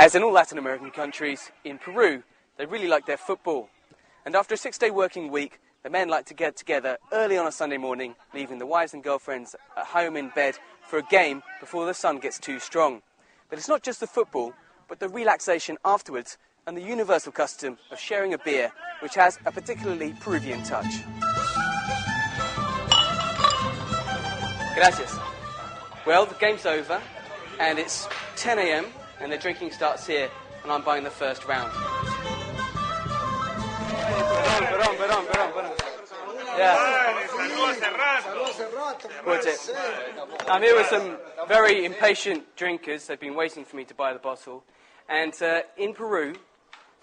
As in all Latin American countries, in Peru, they really like their football. And after a 6-day working week, the men like to get together early on a Sunday morning, leaving the wives and girlfriends at home in bed for a game before the sun gets too strong. But it's not just the football, but the relaxation afterwards and the universal custom of sharing a beer, which has a particularly Peruvian touch. Gracias. Well, the game's over, and it's 10 a.m, and the drinking starts here, and I'm buying the first round. Yeah. What's it? I'm here with some very impatient drinkers. They've been waiting for me to buy the bottle. And in Peru,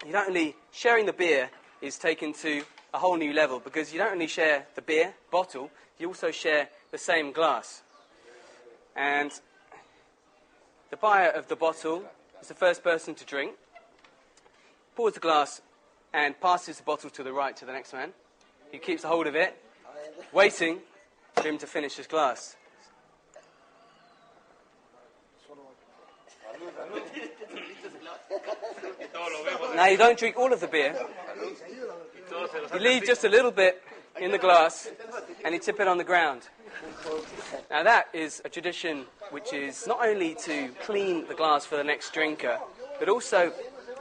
not only sharing the beer is taken to a whole new level, because you don't only share the beer bottle, you also share the same glass. And the buyer of the bottle is the first person to drink, pours the glass and passes the bottle to the right to the next man. He keeps a hold of it, waiting for him to finish his glass. Now you don't drink all of the beer. You leave just a little bit in the glass and you tip it on the ground. Now that is a tradition which is not only to clean the glass for the next drinker, but also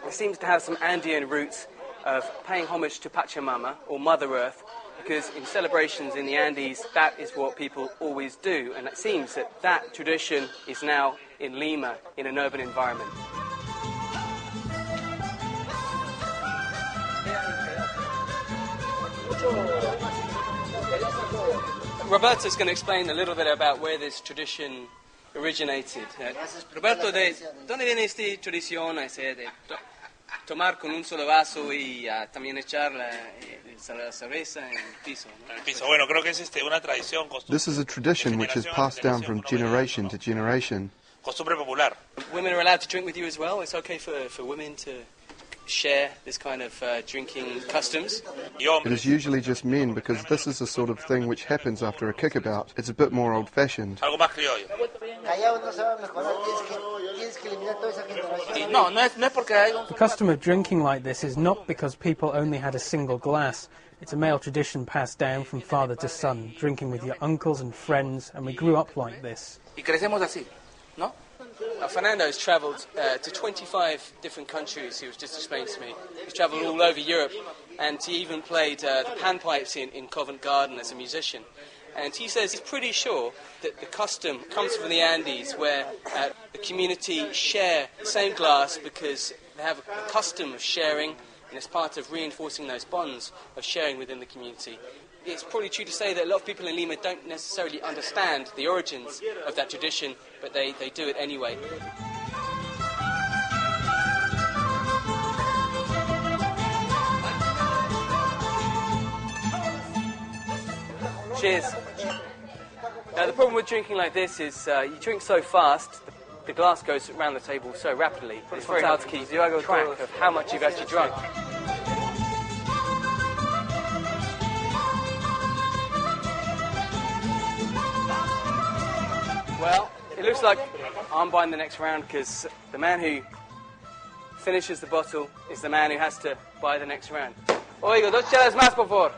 it seems to have some Andean roots of paying homage to Pachamama, or Mother Earth, because in celebrations in the Andes, that is what people always do, and it seems that that tradition is now in Lima, in an urban environment. Roberto's going to explain a little bit about where this tradition originated. Roberto, ¿de dónde viene esta tradición de tomar con un solo vaso y también echar la cerveza en el piso? Piso, bueno, creo que es una tradición. This is a tradition which is passed down from generation to generation. Costumbre popular. Women are allowed to drink with you as well? It's okay for women to share this kind of drinking customs? It is usually just men, because this is the sort of thing which happens after a kickabout. It's a bit more old-fashioned. Algo más criollo. The custom of drinking like this is not because people only had a single glass. It's a male tradition passed down from father to son, drinking with your uncles and friends, and we grew up like this. Y crecemos así, ¿no? Fernando's travelled to 25 different countries, he was just explaining to me. He's travelled all over Europe, and he even played the panpipes in Covent Garden as a musician. And he says he's pretty sure that the custom comes from the Andes, where the community share the same glass because they have a custom of sharing, and it's part of reinforcing those bonds of sharing within the community. It's probably true to say that a lot of people in Lima don't necessarily understand the origins of that tradition, but they do it anyway. Cheers. Now the problem with drinking like this is you drink so fast, the glass goes around the table so rapidly, it's very hard to keep track of how much you've actually drunk. Well, it looks like I'm buying the next round because the man who finishes the bottle is the man who has to buy the next round. Oigo, 2 chelas más, por favor.